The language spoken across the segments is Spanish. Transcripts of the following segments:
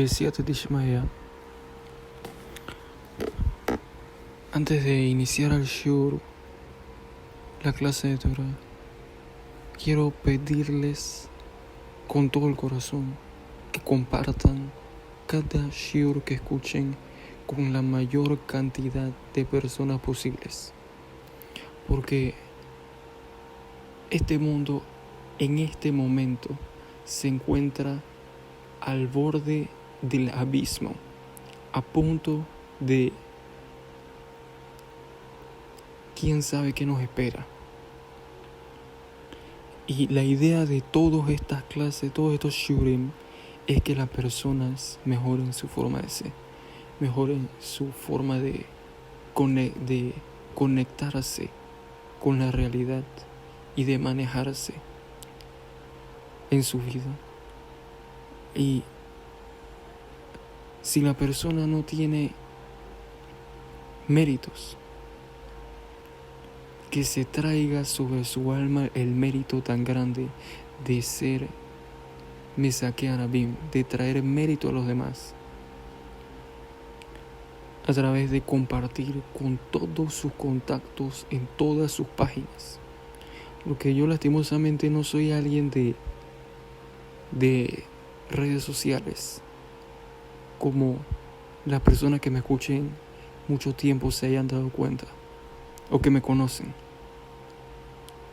Besiata Tishmaya. Antes de iniciar el shur, la clase de Torah, quiero pedirles con todo el corazón que compartan cada shur que escuchen con la mayor cantidad de personas posibles. Porque este mundo en este momento se encuentra al borde del abismo, a punto de quién sabe qué nos espera. Y la idea de todas estas clases, todos estos shurim, es que las personas mejoren su forma de ser, mejoren su forma de conectarse con la realidad y de manejarse en su vida. Y si la persona no tiene méritos, que se traiga sobre su alma el mérito tan grande de ser Mesaque Arabim, de traer mérito a los demás, a través de compartir con todos sus contactos en todas sus páginas. Porque yo lastimosamente no soy alguien de redes sociales, como las personas que me escuchen mucho tiempo se hayan dado cuenta, o que me conocen.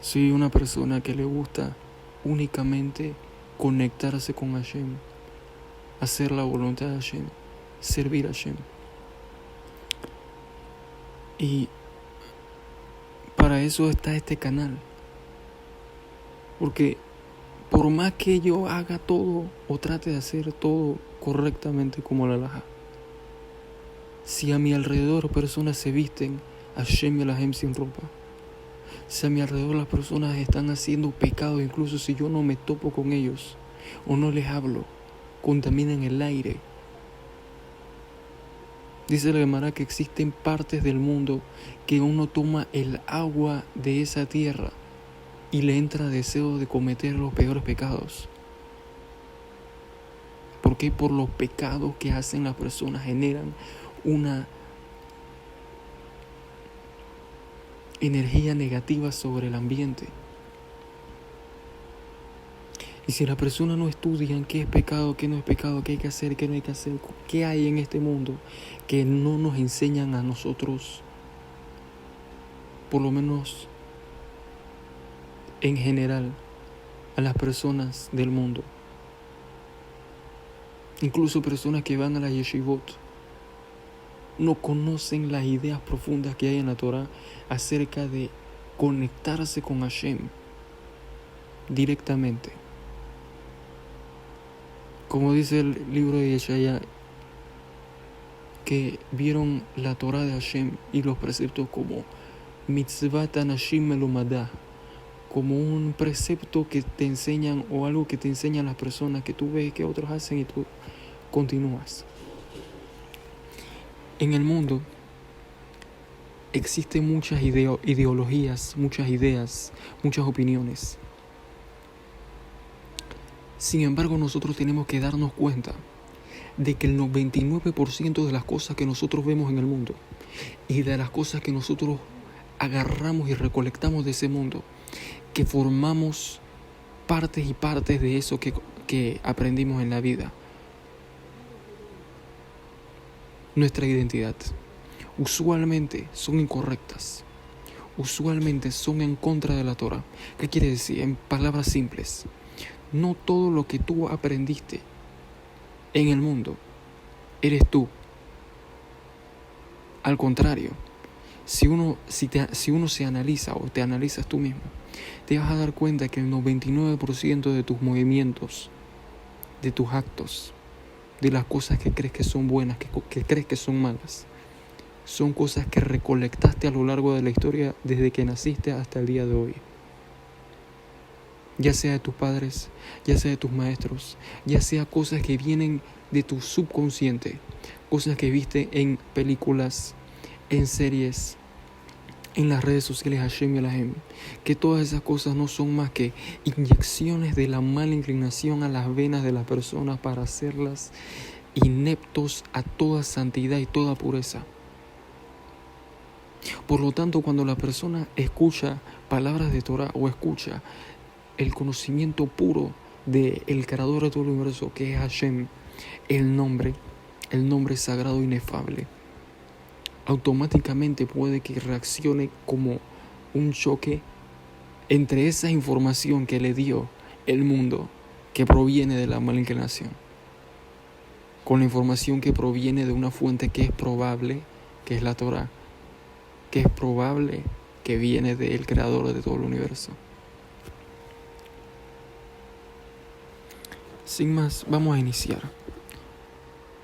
Soy una persona que le gusta únicamente conectarse con Hashem, hacer la voluntad de Hashem, servir a Hashem. Y para eso está este canal. Porque por más que yo haga todo o trate de hacer todo correctamente como la halajá, si a mi alrededor personas se visten Hashem y Elohim sin ropa, si a mi alrededor las personas están haciendo pecado, incluso si yo no me topo con ellos o no les hablo, contaminan el aire. Dice la Gemara que existen partes del mundo que uno toma el agua de esa tierra y le entra deseo de cometer los peores pecados. Porque por los pecados que hacen las personas generan una energía negativa sobre el ambiente. Y si las personas no estudian qué es pecado, qué no es pecado, qué hay que hacer, qué no hay que hacer, qué hay en este mundo que no nos enseñan a nosotros, por lo menos en general, a las personas del mundo, incluso personas que van a la yeshivot, no conocen las ideas profundas que hay en la Torah acerca de conectarse con Hashem directamente. Como dice el libro de Yeshaya, que vieron la Torah de Hashem y los preceptos como mitzvat anashim melumadah, como un precepto que te enseñan o algo que te enseñan las personas que tú ves que otros hacen y tú continúas. En el mundo existen muchas ideologías, muchas ideas, muchas opiniones. Sin embargo, nosotros tenemos que darnos cuenta de que el 99% de las cosas que nosotros vemos en el mundo y de las cosas que nosotros agarramos y recolectamos de ese mundo, que formamos partes y partes de eso que aprendimos en la vida, nuestra identidad, usualmente son incorrectas, usualmente son en contra de la Torah. ¿Qué quiere decir? En palabras simples, no todo lo que tú aprendiste en el mundo eres tú. Al contrario, si uno se analiza o te analizas tú mismo, te vas a dar cuenta que el 99% de tus movimientos, de tus actos, de las cosas que crees que son buenas, que crees que son malas, son cosas que recolectaste a lo largo de la historia desde que naciste hasta el día de hoy. Ya sea de tus padres, ya sea de tus maestros, ya sea cosas que vienen de tu subconsciente, cosas que viste en películas, en series, en las redes sociales Hashem y Elohim, que todas esas cosas no son más que inyecciones de la mala inclinación a las venas de las personas para hacerlas ineptos a toda santidad y toda pureza. Por lo tanto, cuando la persona escucha palabras de Torah o escucha el conocimiento puro del creador de todo el universo, que es Hashem, el nombre sagrado inefable, automáticamente puede que reaccione como un choque entre esa información que le dio el mundo, que proviene de la mala inclinación, con la información que proviene de una fuente que es probable, que es la Torah, que es probable que viene del creador de todo el universo. Sin más, vamos a iniciar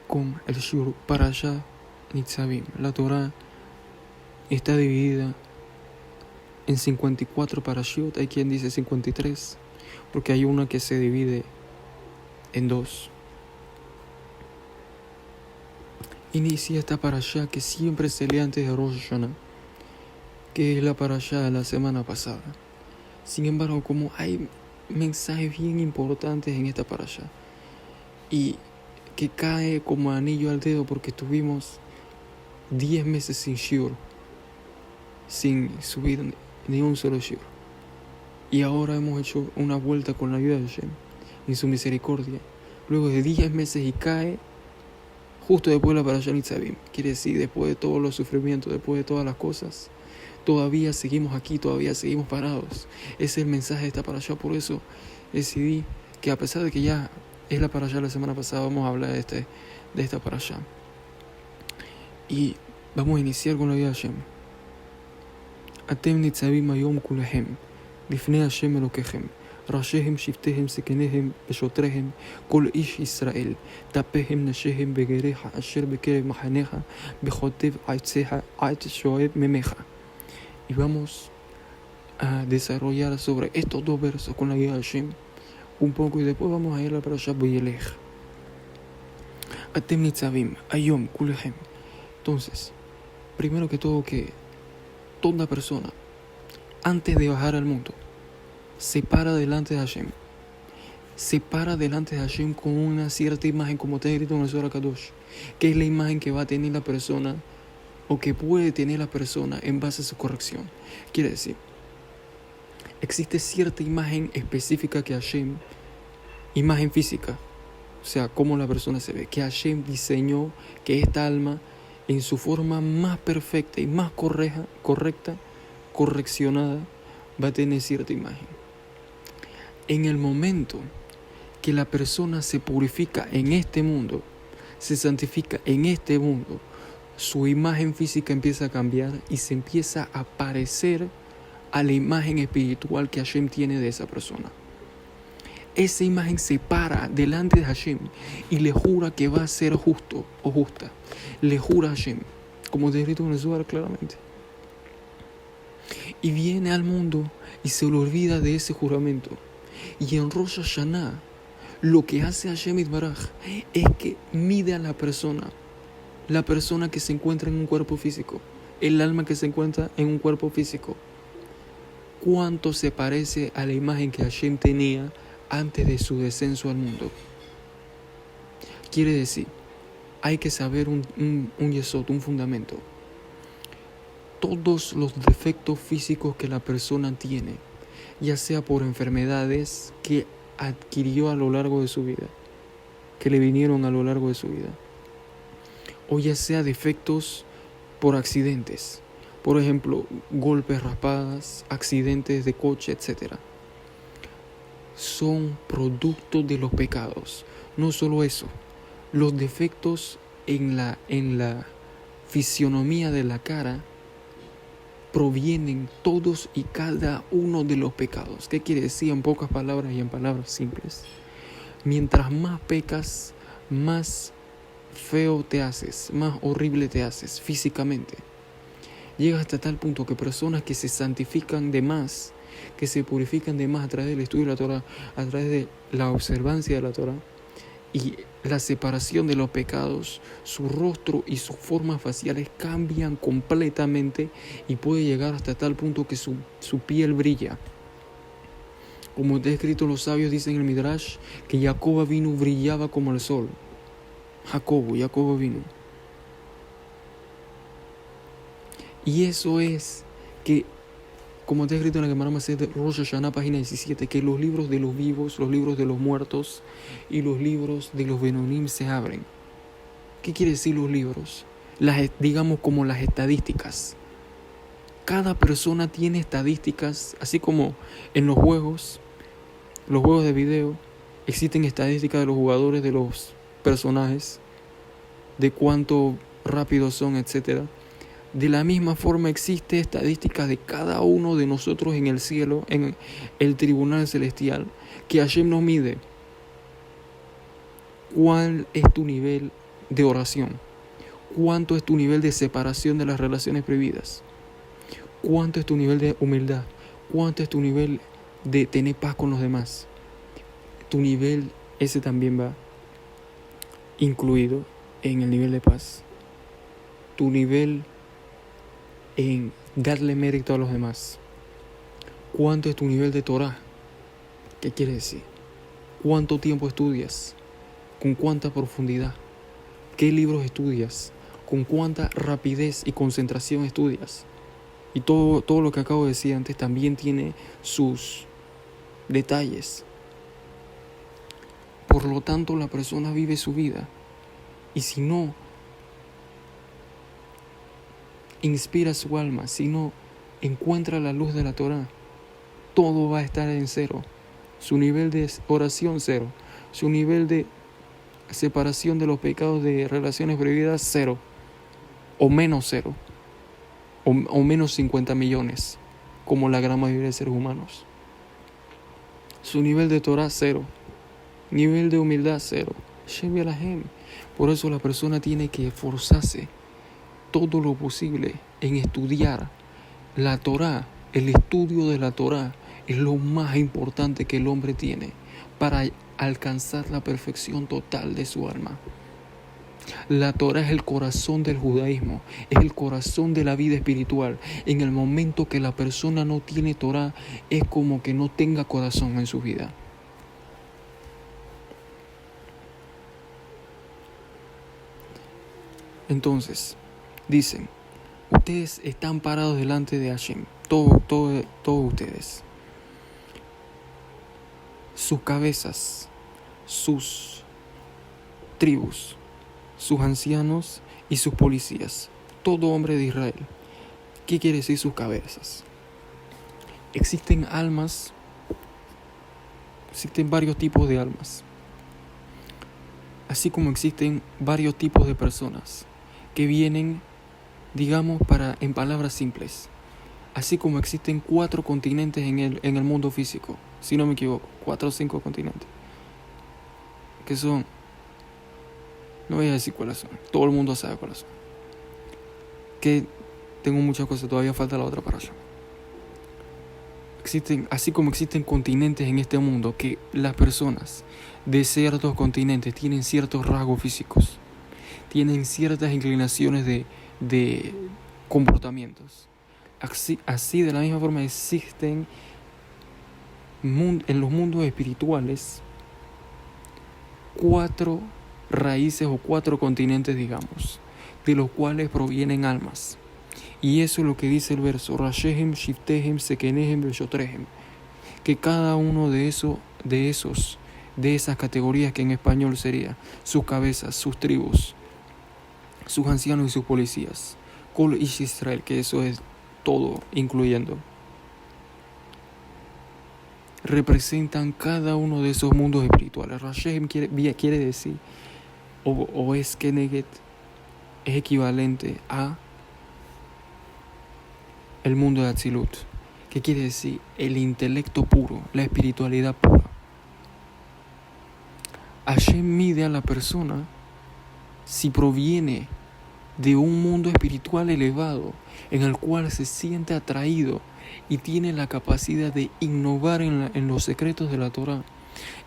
con el Shur Parashat Nitzavim. La Torah está dividida en 54 parashot, hay quien dice 53, porque hay una que se divide en dos. Inicia esta parashá que siempre se lee antes de Rosh Hashanah, que es la parashá de la semana pasada. Sin embargo, como hay mensajes bien importantes en esta parashá y que cae como anillo al dedo porque estuvimos 10 meses sin shiur, sin subir ni un solo shiur, y ahora hemos hecho una vuelta con la ayuda de Hashem en su misericordia, luego de 10 meses, y cae justo después de la parashá Nitzavim. Quiere decir, después de todos los sufrimientos, después de todas las cosas, todavía seguimos aquí, todavía seguimos parados. Ese es el mensaje de esta parashá. Por eso decidí que, a pesar de que ya es la parashá la semana pasada, vamos a hablar de esta parashá. Y vamos a iniciar con la ayuda de Hashem. Atem nitzavim hayom kulehem lifnei Hashem Elokechem, ראשיהם שבטיהם זקניהם ושוטריהם כל איש ישראל טפיהם נשיהם וגריך אשר בקרב מחניך בחוטב עציך עד שואב ממך. Y vamos a desarrollar sobre estos dos versos con la guía de Hashem un poco, y después vamos a ir a la parashat Vayelech. Atem nitzavim hayom kulehem. Entonces, primero que todo, que toda persona, antes de bajar al mundo, se para delante de Hashem. Se para delante de Hashem con una cierta imagen, como está escrito en el Zohar Kadosh, que es la imagen que va a tener la persona, o que puede tener la persona en base a su corrección. Quiere decir, existe cierta imagen específica que Hashem, imagen física, o sea, cómo la persona se ve, que Hashem diseñó, que esta alma, en su forma más perfecta y más correcta, correccionada, va a tener cierta imagen. En el momento que la persona se purifica en este mundo, se santifica en este mundo, su imagen física empieza a cambiar y se empieza a parecer a la imagen espiritual que Hashem tiene de esa persona. Esa imagen se para delante de Hashem y le jura que va a ser justo o justa. Le jura a Hashem, como está escrito en el Zohar claramente. Y viene al mundo y se le olvida de ese juramento. Y en Rosh Hashanah, lo que hace Hashem Yitbaraj es que mide a la persona que se encuentra en un cuerpo físico, el alma que se encuentra en un cuerpo físico, cuánto se parece a la imagen que Hashem tenía antes de su descenso al mundo. Quiere decir, hay que saber un yesod, un fundamento. Todos los defectos físicos que la persona tiene, ya sea por enfermedades que adquirió a lo largo de su vida, que le vinieron a lo largo de su vida, o ya sea defectos por accidentes, por ejemplo, golpes, raspadas, accidentes de coche, etc., son producto de los pecados. No solo eso, los defectos en la fisionomía de la cara provienen todos y cada uno de los pecados. ¿Qué quiere decir en pocas palabras y en palabras simples? Mientras más pecas, más feo te haces, más horrible te haces físicamente. Llega hasta tal punto que personas que se santifican de más, que se purifican de más a través del estudio de la Torah, a través de la observancia de la Torah y la separación de los pecados, su rostro y sus formas faciales cambian completamente y puede llegar hasta tal punto que su piel brilla. Como está escrito, los sabios dicen en el Midrash que Jacob vino brillaba como el sol. Jacobo vino. Y eso es que, como está escrito en la Gemara Masechet Rosh Hashanah, página 17, que los libros de los vivos, los libros de los muertos y los libros de los Benonim se abren. ¿Qué quiere decir los libros? Digamos como las estadísticas. Cada persona tiene estadísticas, así como en los juegos de video, existen estadísticas de los jugadores, de los personajes, de cuánto rápidos son, etc. De la misma forma existe estadísticas de cada uno de nosotros en el cielo, en el tribunal celestial, que Hashem nos mide. ¿Cuál es tu nivel de oración? ¿Cuánto es tu nivel de separación de las relaciones prohibidas? ¿Cuánto es tu nivel de humildad? ¿Cuánto es tu nivel de tener paz con los demás? Tu nivel, ese también va incluido en el nivel de paz. Tu nivel en darle mérito a los demás. ¿Cuánto es tu nivel de Torah? ¿Qué quiere decir? ¿Cuánto tiempo estudias? ¿Con cuánta profundidad? ¿Qué libros estudias? ¿Con cuánta rapidez y concentración estudias? Y todo lo que acabo de decir antes también tiene sus detalles. Por lo tanto, la persona vive su vida. Y si no inspira su alma, si no encuentra la luz de la Torah, todo va a estar en cero. Su nivel de oración, cero. Su nivel de separación de los pecados de relaciones prohibidas, cero. O menos cero. O menos 50 millones, como la gran mayoría de seres humanos. Su nivel de Torah, cero. Nivel de humildad, cero. Shem Yalahem. Por eso la persona tiene que esforzarse todo lo posible en estudiar la Torah. El estudio de la Torah es lo más importante que el hombre tiene para alcanzar la perfección total de su alma. La Torah es el corazón del judaísmo, es el corazón de la vida espiritual. En el momento que la persona no tiene Torah, es como que no tenga corazón en su vida. Entonces, dicen, ustedes están parados delante de Hashem, todos ustedes. Sus cabezas, sus tribus, sus ancianos y sus policías, todo hombre de Israel. ¿Qué quiere decir sus cabezas? Existen almas, existen varios tipos de almas, así como existen varios tipos de personas que vienen, digamos, en palabras simples, así como existen 4 continentes en el mundo físico, si no me equivoco, 4 o 5 continentes, que son, no voy a decir cuáles son, todo el mundo sabe cuáles son, que tengo muchas cosas, todavía falta la otra para allá. Así como existen continentes en este mundo, que las personas de ciertos continentes tienen ciertos rasgos físicos, tienen ciertas inclinaciones de comportamientos. Así de la misma forma existen en los mundos espirituales 4 raíces o 4 continentes, digamos, de los cuales provienen almas. Y eso es lo que dice el verso, Rashehem, Shiftehem, Sekenehem, Beshotrehem, que cada uno de esas categorías, que en español sería sus cabezas, sus tribus, sus ancianos y sus policías, Kol Ish Israel, que eso es todo incluyendo, representan cada uno de esos mundos espirituales. Rashehem quiere decir, o es Keneget, es equivalente a el mundo de Atzilut, que quiere decir el intelecto puro, la espiritualidad pura. Hashem mide a la persona si proviene de un mundo espiritual elevado, en el cual se siente atraído y tiene la capacidad de innovar en los secretos de la Torah,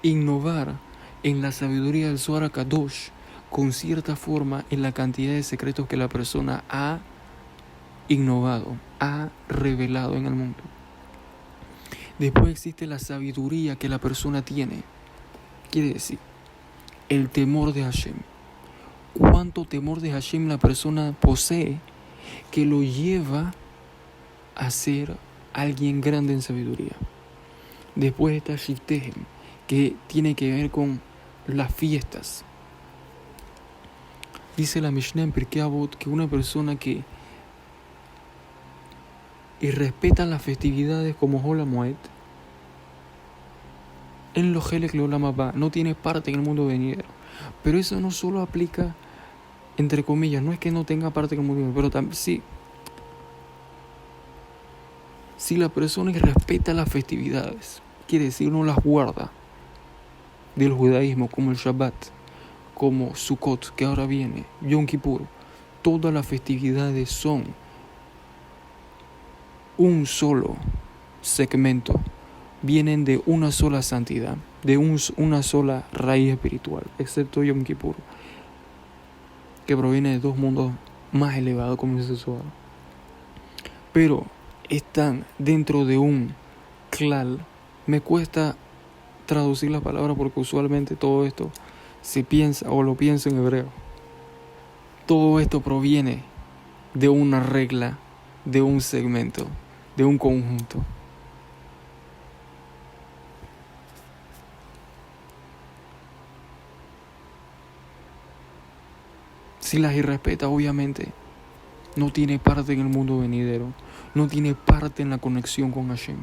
innovar en la sabiduría del Zohar Kadosh, con cierta forma en la cantidad de secretos que la persona ha innovado, ha revelado en el mundo. Después existe la sabiduría que la persona tiene, quiere decir el temor de Hashem, cuánto temor de Hashem la persona posee, que lo lleva a ser alguien grande en sabiduría. Después está Shiftehem, que tiene que ver con las fiestas. Dice la Mishnah en Pirkei Avot que una persona que respeta las festividades como Hol HaMoed, en lo Helek Leolam Haba, no tiene parte en el mundo venidero. Pero eso no solo aplica, entre comillas, no es que no tenga parte en el mundo venidero, pero también sí. Si la persona respeta las festividades, quiere decir no las guarda, del judaísmo, como el Shabbat, como Sukkot, que ahora viene, Yom Kippur, todas las festividades son un solo segmento, vienen de una sola santidad, de una sola raíz espiritual, excepto Yom Kippur, que proviene de dos mundos más elevados, como dice Zohar. Pero están dentro de un klal. Me cuesta traducir la palabra porque usualmente todo esto se piensa o lo pienso en hebreo. Todo esto proviene de una regla, de un segmento, de un conjunto. Si las irrespeta, obviamente, no tiene parte en el mundo venidero, no tiene parte en la conexión con Hashem,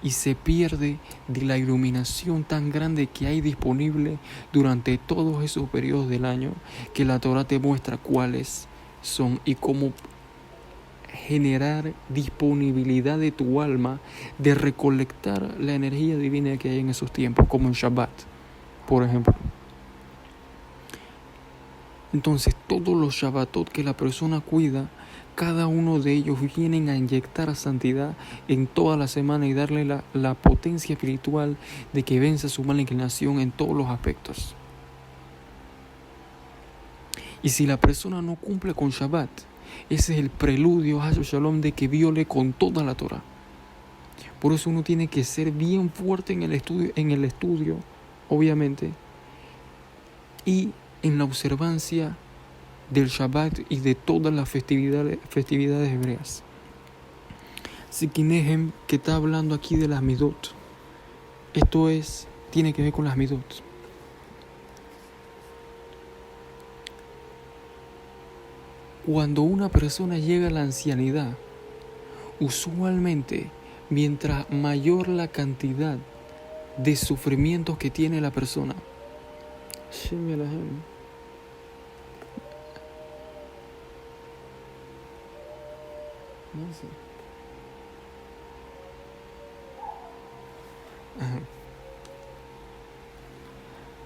y se pierde de la iluminación tan grande que hay disponible durante todos esos periodos del año, que la Torah te muestra cuáles son y cómo generar disponibilidad de tu alma de recolectar la energía divina que hay en esos tiempos, como en Shabbat, por ejemplo. Entonces todos los Shabbatot que la persona cuida, cada uno de ellos vienen a inyectar santidad en toda la semana y darle la potencia espiritual de que venza su mala inclinación en todos los aspectos. Y si la persona no cumple con Shabbat, ese es el preludio, Hash Shalom, de que viole con toda la Torah. Por eso uno tiene que ser bien fuerte en el estudio, obviamente, y en la observancia del Shabbat y de todas las festividades hebreas. Sikinehem, que está hablando aquí de las midot. Esto tiene que ver con las midot. Cuando una persona llega a la ancianidad, usualmente, mientras mayor la cantidad de sufrimientos que tiene la persona,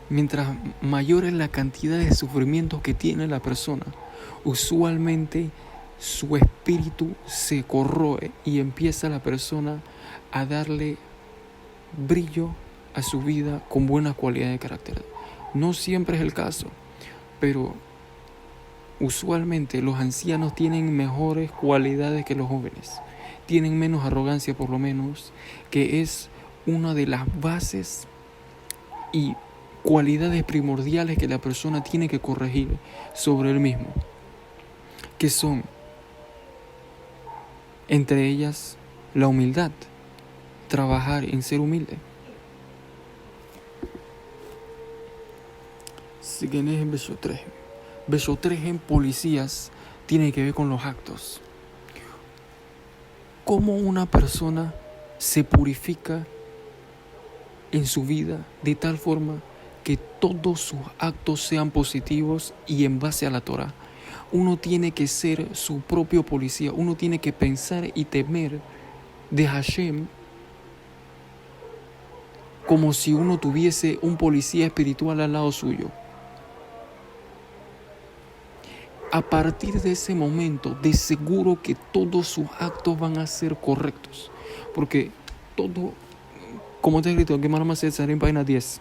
mientras mayor es la cantidad de sufrimientos que tiene la persona, usualmente su espíritu se corroe y empieza la persona a darle brillo a su vida con buena cualidad de carácter. No siempre es el caso, pero usualmente los ancianos tienen mejores cualidades que los jóvenes, tienen menos arrogancia por lo menos, que es una de las bases y cualidades primordiales que la persona tiene que corregir sobre él mismo, que son, entre ellas, la humildad, trabajar en ser humilde. Siguen en Beshotreh en policías tiene que ver con los actos. Cómo una persona se purifica en su vida de tal forma que todos sus actos sean positivos y en base a la Torah. Uno tiene que ser su propio policía, uno tiene que pensar y temer de Hashem como si uno tuviese un policía espiritual al lado suyo. A partir de ese momento, de seguro que todos sus actos van a ser correctos. Porque todo, como está escrito, Gemara Masejet Sarim, página 10.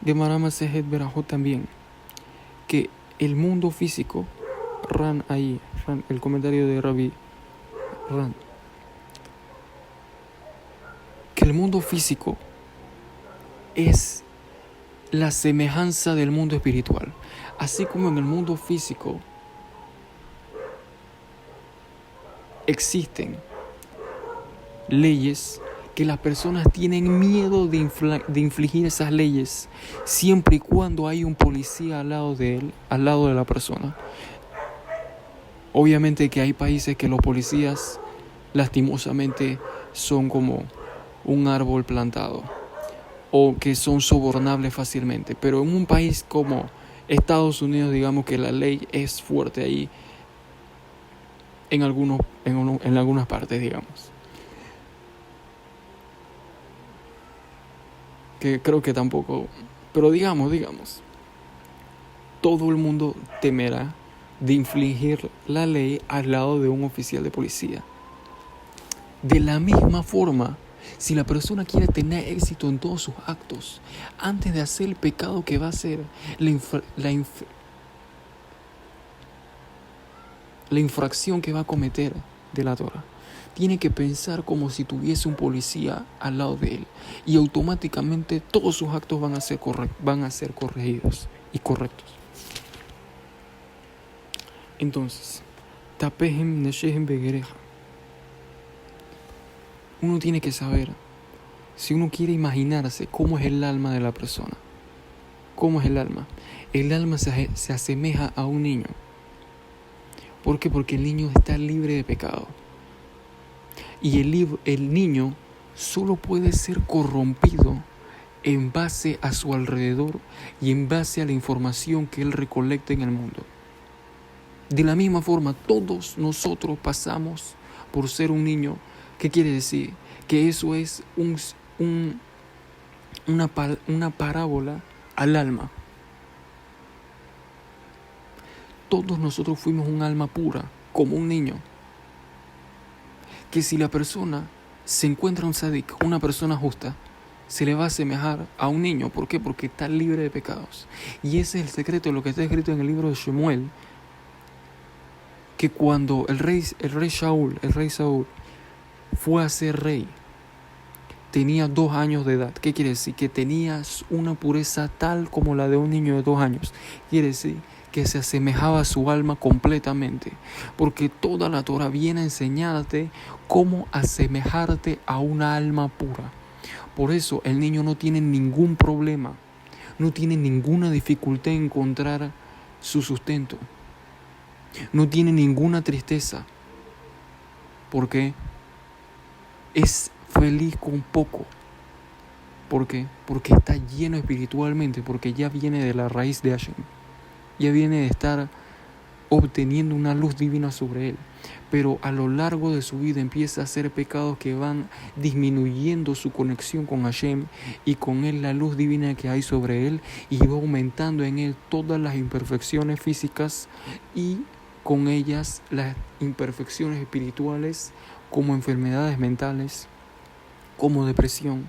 Gemara Masejet Berajot también. Que el mundo físico, Ran, el comentario de Rabbi Ran. Que el mundo físico es la semejanza del mundo espiritual. Así como en el mundo físico existen leyes que las personas tienen miedo de infligir esas leyes siempre y cuando hay un policía al lado de él, al lado de la persona. Obviamente que hay países que los policías lastimosamente son como un árbol plantado o que son sobornables fácilmente, pero en un país como Estados Unidos, digamos que la ley es fuerte ahí en algunas partes, digamos. Que creo que tampoco, pero digamos, todo el mundo temerá de infligir la ley al lado de un oficial de policía. De la misma forma, si la persona quiere tener éxito en todos sus actos, antes de hacer el pecado que va a hacer, la infracción que va a cometer de la Torah, tiene que pensar como si tuviese un policía al lado de él, y automáticamente todos sus actos van a ser corregidos y correctos. Entonces, tapehem neshehem begereja. Uno tiene que saber, si uno quiere imaginarse cómo es el alma de la persona. ¿Cómo es el alma? El alma se asemeja a un niño. ¿Por qué? Porque el niño está libre de pecado. Y el niño solo puede ser corrompido en base a su alrededor y en base a la información que él recolecta en el mundo. De la misma forma, todos nosotros pasamos por ser un niño. ¿Qué quiere decir? Que eso es una parábola al alma. Todos nosotros fuimos un alma pura, como un niño. Que si la persona se encuentra un sadik, una persona justa, se le va a asemejar a un niño. ¿Por qué? Porque está libre de pecados. Y ese es el secreto de lo que está escrito en el libro de Shemuel, que cuando el rey Saúl, fue a ser rey, tenía 2 años de edad. ¿Qué quiere decir? Que tenía una pureza tal como la de un niño de 2 años. Quiere decir que se asemejaba a su alma completamente, porque toda la Torah viene a enseñarte cómo asemejarte a una alma pura. Por eso el niño no tiene ningún problema, no tiene ninguna dificultad en encontrar su sustento, no tiene ninguna tristeza, porque es feliz con poco. ¿Por qué? Porque está lleno espiritualmente, porque ya viene de la raíz de Hashem, ya viene de estar obteniendo una luz divina sobre él. Pero a lo largo de su vida empieza a hacer pecados que van disminuyendo su conexión con Hashem y con él la luz divina que hay sobre él, y va aumentando en él todas las imperfecciones físicas y con ellas las imperfecciones espirituales, como enfermedades mentales, como depresión,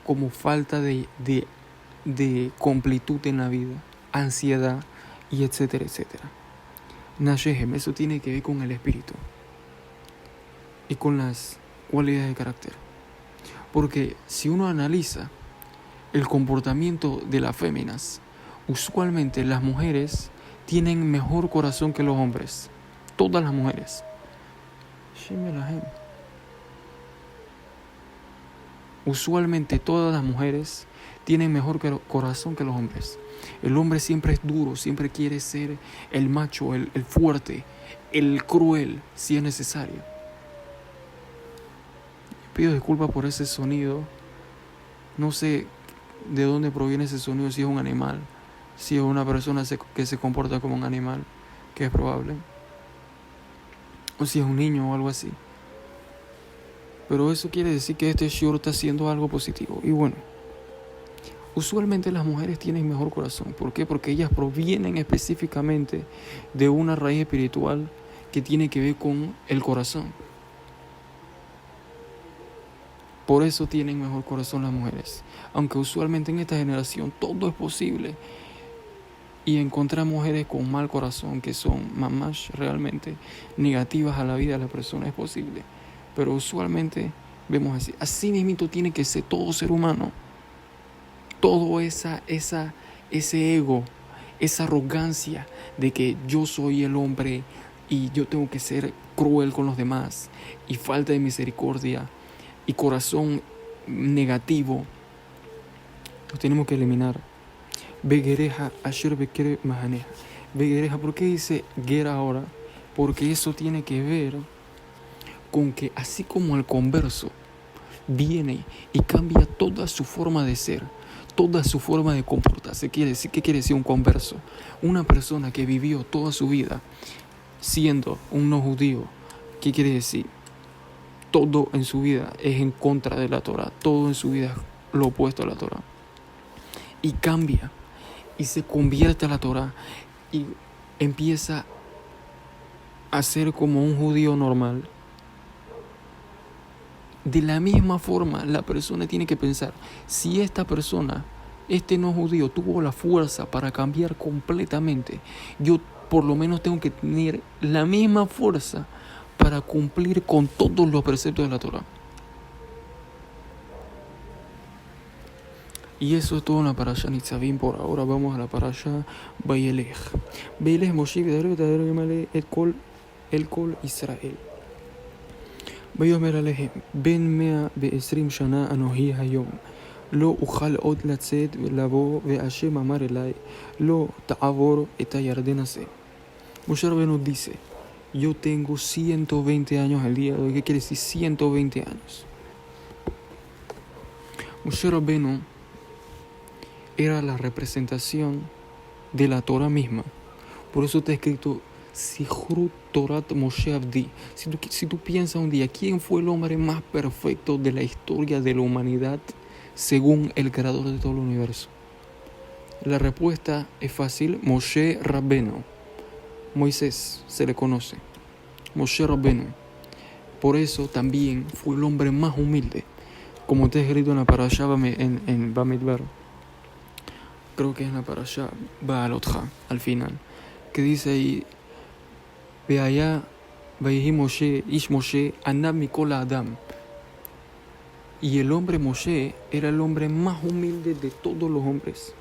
como falta de completud en la vida, ansiedad y etcétera, etcétera. Nashehem, eso tiene que ver con el espíritu y con las cualidades de carácter. Porque si uno analiza el comportamiento de las féminas, usualmente las mujeres tienen mejor corazón que los hombres. Todas las mujeres. Usualmente todas las mujeres tienen mejor corazón que los hombres. El hombre siempre es duro, siempre quiere ser el macho, el fuerte, el cruel, si es necesario. Pido disculpas por ese sonido. No sé de dónde proviene ese sonido, si es un animal, si es una persona que se comporta como un animal, que es probable, o si es un niño o algo así. Pero eso quiere decir que este shiur está haciendo algo positivo. Y bueno, usualmente las mujeres tienen mejor corazón. ¿Por qué? Porque ellas provienen específicamente de una raíz espiritual que tiene que ver con el corazón. Por eso tienen mejor corazón las mujeres. Aunque usualmente en esta generación todo es posible, y encontrar mujeres con mal corazón que son mamás realmente negativas a la vida de la persona es posible. Pero usualmente vemos así. Así mismo tiene que ser todo ser humano. todo ese ego, esa arrogancia de que yo soy el hombre y yo tengo que ser cruel con los demás, y falta de misericordia y corazón negativo, lo tenemos que eliminar. Begereja asher bekere mahaneja. Begereja, ¿por qué dice gera ahora? Porque eso tiene que ver con que así como el converso viene y cambia toda su forma de ser, toda su forma de comportarse. ¿Qué quiere decir un converso? Una persona que vivió toda su vida siendo un no judío. ¿Qué quiere decir? Todo en su vida es en contra de la Torah, todo en su vida es lo opuesto a la Torah. Y cambia y se convierte a la Torah y empieza a ser como un judío normal. De la misma forma, la persona tiene que pensar, si esta persona, este no judío, tuvo la fuerza para cambiar completamente, yo por lo menos tengo que tener la misma fuerza para cumplir con todos los preceptos de la Torah. Y eso es todo en la parasha Nitzavim por ahora. Vamos a la parasha Vayelech. Vayelech Moshe v'David el kol Israel. ויאמר עליהם, בין 120 שנה אנוכי היום, לא אוכל עוד לצאת ולבוא, והשם אמר אליי, לא תעבור את הירדן הזה. Moshe Rabbeinu dice, yo tengo 120 años al día de hoy. ¿Qué quiere decir 120 años? Moshe Rabbeinu era la representación de la Torah misma. Por eso está escrito Sichrut Torat Moshe Abdi. Si tú piensas un día, ¿quién fue el hombre más perfecto de la historia de la humanidad según el creador de todo el universo? La respuesta es fácil, Moshe Rabbeinu. Moisés se le conoce, Moshe Rabbeinu. Por eso también fue el hombre más humilde, como está escrito en la parasha en Bamidbar. Creo que es en la parasha Baalotcha, al final, que dice ahí, והיה ויהי משה איש משה ענב מכל האדם. Y el hombre Moshe era el hombre más humilde de todos los hombres.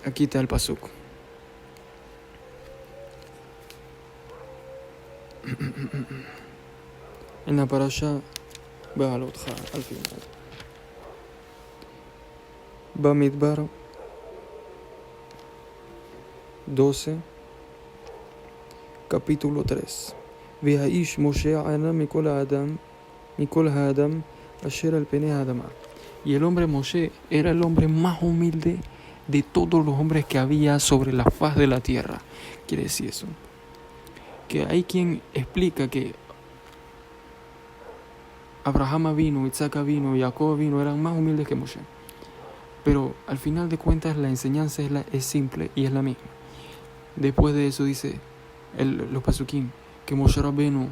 Aquí está el pasuk. En la parasha Baalotcha, al final. Bamidbar 12, capítulo 3. והאיש משה ענה מכל האדם אשר על פני האדמה. Y el hombre Moshe era el hombre más humilde de todos los hombres que había sobre la faz de la tierra. Quiere decir eso, que hay quien explica que Abraham vino, Isaac vino, Jacob vino, eran más humildes que Moshe. Pero al final de cuentas la enseñanza es simple y es la misma. Después de eso dice los pasukim que Moshe Rabbeinu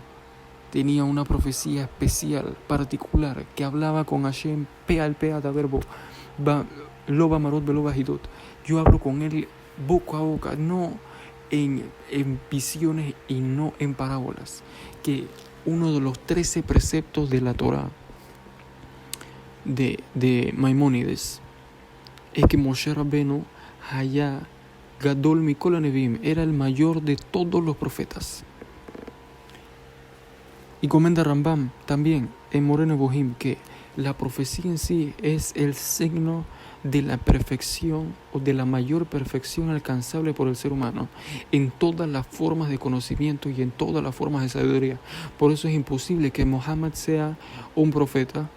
tenía una profecía especial, particular, que hablaba con Hashem pe al pe ad verbo, lo bamarot velo bajidot. Yo hablo con él boca a boca, no en visiones y no en parábolas. Que uno de los 13 preceptos de la Torah de Maimónides es que Moshe Rabbeinu Haya Gadol Mikol Hanevim, era el mayor de todos los profetas. Y comenta Rambam también en Moreh Nevuchim que la profecía en sí es el signo de la perfección o de la mayor perfección alcanzable por el ser humano en todas las formas de conocimiento y en todas las formas de sabiduría. Por eso es imposible que Muhammad sea un profeta,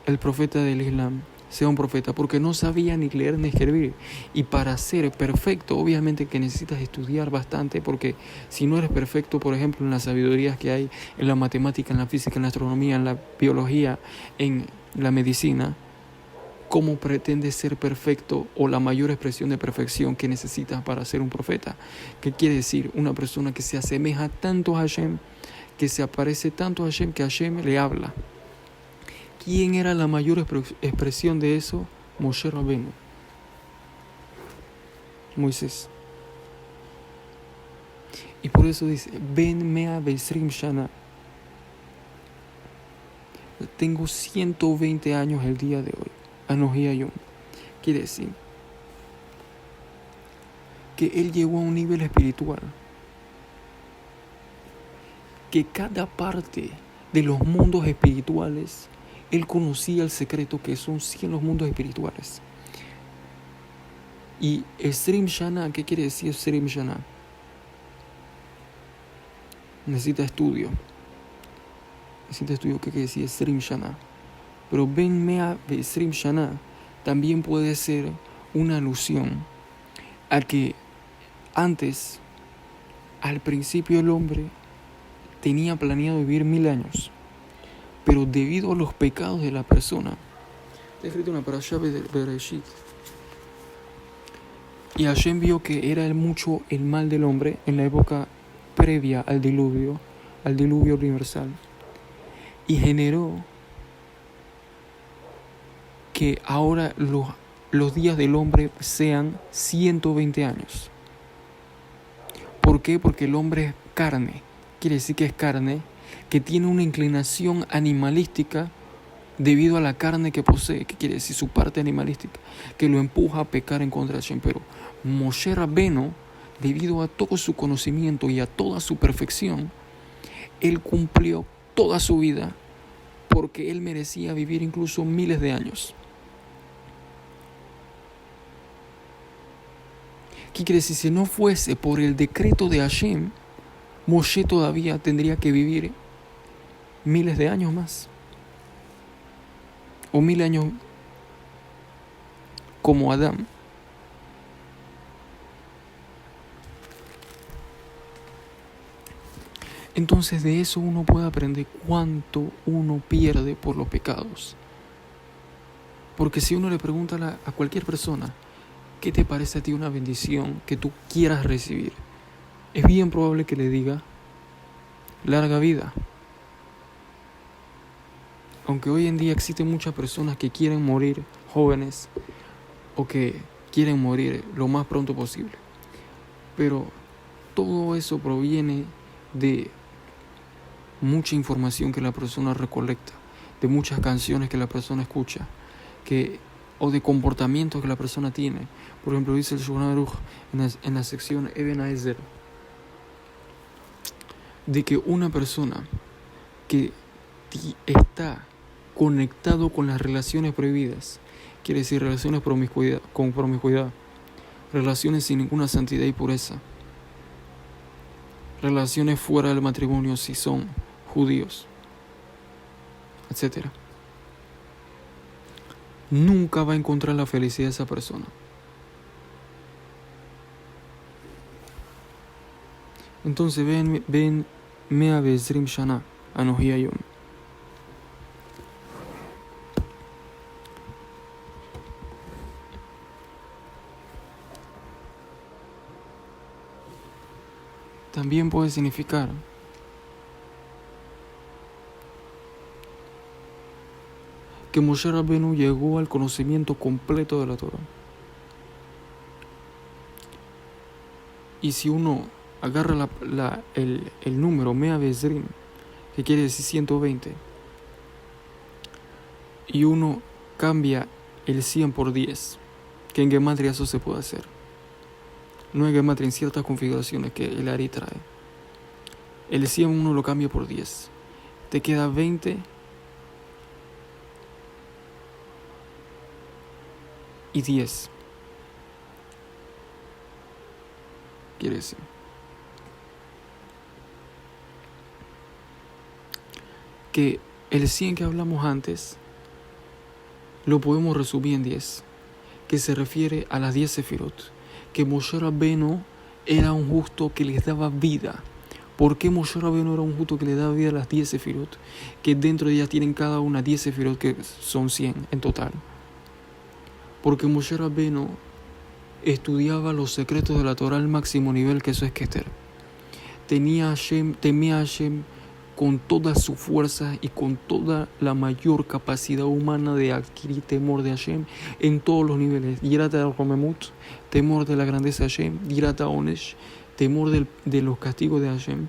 el profeta del Islam sea un profeta, porque no sabía ni leer ni escribir. Y para ser perfecto, obviamente que necesitas estudiar bastante, porque si no eres perfecto, por ejemplo, en las sabidurías que hay, en la matemática, en la física, en la astronomía, en la biología, en la medicina, ¿cómo pretendes ser perfecto o la mayor expresión de perfección que necesitas para ser un profeta? ¿Qué quiere decir? Una persona que se asemeja tanto a Hashem, que se aparece tanto a Hashem, que Hashem le habla. ¿Quién era la mayor expresión de eso? Moshe Rabbeinu. Moisés. Y por eso dice, Ben mea besrim shana. Tengo 120 años el día de hoy. Anoji Hayom. Quiere decir que él llegó a un nivel espiritual que cada parte de los mundos espirituales, él conocía el secreto que son 100 los mundos espirituales. Y Esrim Shana, ¿qué quiere decir Esrim Shana? Necesita estudio. ¿Qué quiere decir Esrim Shana? Pero Ben Mea Esrim Shana también puede ser una alusión a que antes, al principio, el hombre tenía planeado vivir 1000 años, pero debido a los pecados de la persona, está escrito una parashá de Bereshit, y Hashem vio que era mucho el mal del hombre en la época previa al diluvio universal, y generó que ahora los días del hombre sean 120 años. ¿Por qué? Porque el hombre es carne. Quiere decir que es carne, que tiene una inclinación animalística debido a la carne que posee, que quiere decir su parte animalística, que lo empuja a pecar en contra de Hashem. Pero Moshe Rabbeno, debido a todo su conocimiento y a toda su perfección, él cumplió toda su vida porque él merecía vivir incluso miles de años. ¿Qué quiere decir? Si no fuese por el decreto de Hashem, Moshe todavía tendría que vivir miles de años más. O 1000 años como Adán. Entonces de eso uno puede aprender cuánto uno pierde por los pecados. Porque si uno le pregunta a cualquier persona, ¿qué te parece a ti una bendición que tú quieras recibir? Es bien probable que le diga larga vida. Aunque hoy en día existen muchas personas que quieren morir jóvenes o que quieren morir lo más pronto posible. Pero todo eso proviene de mucha información que la persona recolecta, de muchas canciones que la persona escucha, o de comportamientos que la persona tiene. Por ejemplo, dice el Shulchan Aruch en la sección Eben Haezer, de que una persona que está conectado con las relaciones prohibidas, quiere decir relaciones con promiscuidad, relaciones sin ninguna santidad y pureza, relaciones fuera del matrimonio si son judíos, etc., nunca va a encontrar la felicidad de esa persona. Entonces ven Mea Bezrim Shana Anoji Hayom. También puede significar que Moshe Rabbenu llegó al conocimiento completo de la Torah. Y si uno agarra el número Mea Bezrim, que quiere decir 120, y uno cambia el 100 por 10, que en Gematria eso se puede hacer. No en Gematria, en ciertas configuraciones que el Ari trae. El 100 uno lo cambia por 10. Te queda 20 y 10. Quiere decir que el 100 que hablamos antes lo podemos resumir en 10, que se refiere a las 10 sefirot, que Moshe Rabbeno era un justo que les daba vida. ¿Por qué Moshe Rabbeno era un justo que le daba vida a las 10 sefirot? Que dentro de ellas tienen cada una 10 sefirot, que son 100 en total. Porque Moshe Rabbeno estudiaba los secretos de la Torah al máximo nivel, que eso es Keter. Temía a Hashem con toda su fuerza y con toda la mayor capacidad humana de adquirir temor de Hashem en todos los niveles. Yirat al-Romemut, temor de la grandeza de Hashem. Yirat al-Onesh, temor de los castigos de Hashem.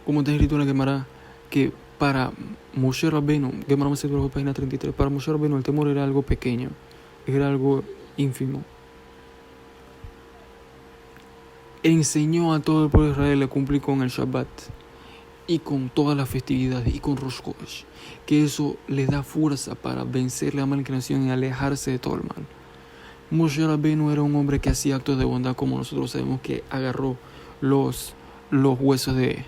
Como está escrito en la Gemara, que para Moshe Rabbeinu, Gemara Masechet página 33, para Moshe Rabbeinu el temor era algo pequeño, era algo ínfimo. Enseñó a todo el pueblo de Israel a cumplir con el Shabbat y con todas las festividades y con Rosh Chodesh, que eso les da fuerza para vencer la mala inclinación y alejarse de todo el mal. Moshe Rabbeinu era un hombre que hacía actos de bondad, como nosotros sabemos que agarró los huesos de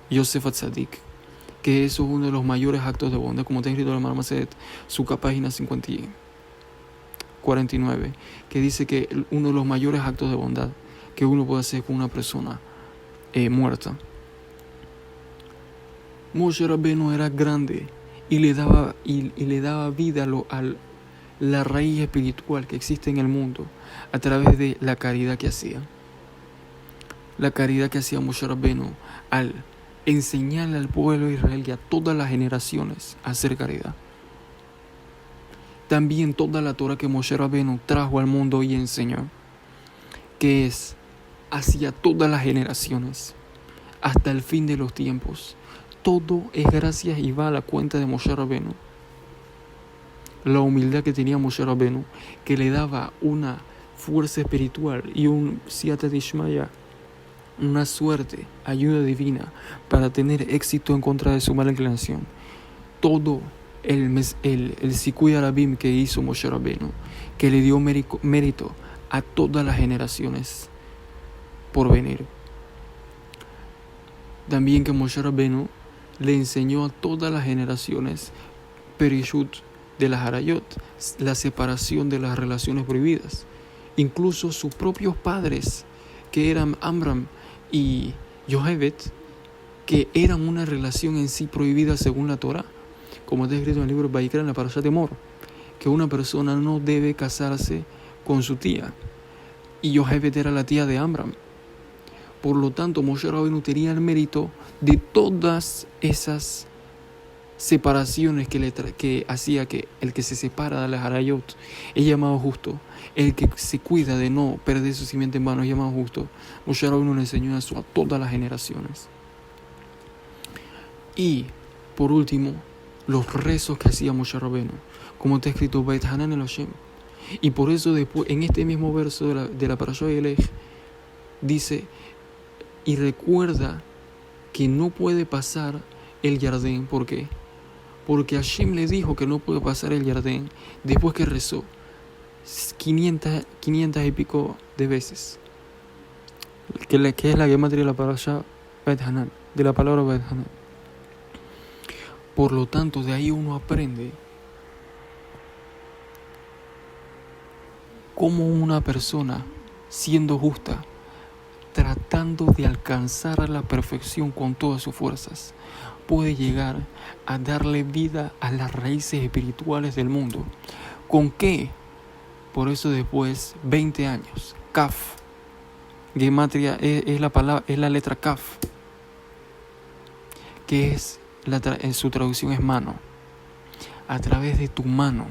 Yosef Atzadik, que eso es uno de los mayores actos de bondad, como está escrito en la Gemara Masechet, su página 49, que dice que uno de los mayores actos de bondad que uno puede hacer con una persona muerta. Moshe Rabbeinu era grande y le daba vida a la raíz espiritual que existe en el mundo a través de la caridad que hacía. La caridad que hacía Moshe Rabbeinu al enseñarle al pueblo de Israel y a todas las generaciones a hacer caridad. También toda la Torah que Moshe Rabbeinu trajo al mundo y enseñó, que es hacia todas las generaciones, hasta el fin de los tiempos. Todo es gracias y va a la cuenta de Moshe Rabbeinu. La humildad que tenía Moshe Rabbeinu, que le daba una fuerza espiritual y un Siyata Dishmaya, una suerte, ayuda divina para tener éxito en contra de su mala inclinación. Todo el Sikui Arabim que hizo Moshe Rabbeinu, que le dio mérito a todas las generaciones por venir. También que Moshe Rabbeinu le enseñó a todas las generaciones Perishut de las Harayot, la separación de las relaciones prohibidas. Incluso sus propios padres, que eran Amram y Yohebed, que eran una relación en sí prohibida según la Torah, como está escrito en el libro de Vayikra, en la Parashat Emor, que una persona no debe casarse con su tía, y Yohebed era la tía de Amram. Por lo tanto, Moshe Rabbeinu tenía el mérito de todas esas separaciones que hacía que el que se separa de las Harayot es llamado justo. El que se cuida de no perder su simiente en vano es llamado justo. Moshe Rabbeinu le enseñó eso a todas las generaciones. Y, por último, los rezos que hacía Moshe Rabbeinu, como está escrito, Beit Hanan el Hashem. Y por eso después, en este mismo verso de la Parashá Yelech, dice, y recuerda que no puede pasar el Yardén. ¿Por qué? Porque Hashem le dijo que no puede pasar el Yardén después que rezó 500 y pico de veces. Que es la gematria de la Parashá Beit Hanan, de la palabra Beit Hanan. Por lo tanto, de ahí uno aprende cómo una persona, siendo justa, tratando de alcanzar a la perfección con todas sus fuerzas, puede llegar a darle vida a las raíces espirituales del mundo. ¿Con qué? Por eso después, 20 años, Kaf, gematria es la letra Kaf, que es en su traducción es mano. A través de tu mano,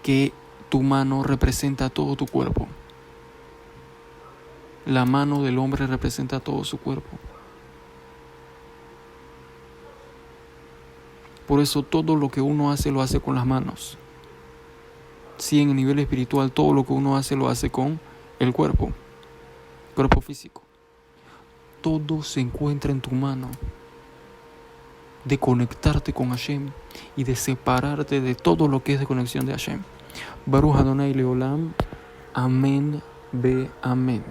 que tu mano representa todo tu cuerpo. La mano del hombre representa todo su cuerpo. Por eso todo lo que uno hace lo hace con las manos. Sí, en el nivel espiritual todo lo que uno hace lo hace con el cuerpo físico. Todo se encuentra en tu mano. De conectarte con Hashem y de separarte de todo lo que es de conexión de Hashem. Baruch Adonai Leolam. Amén. Be amén.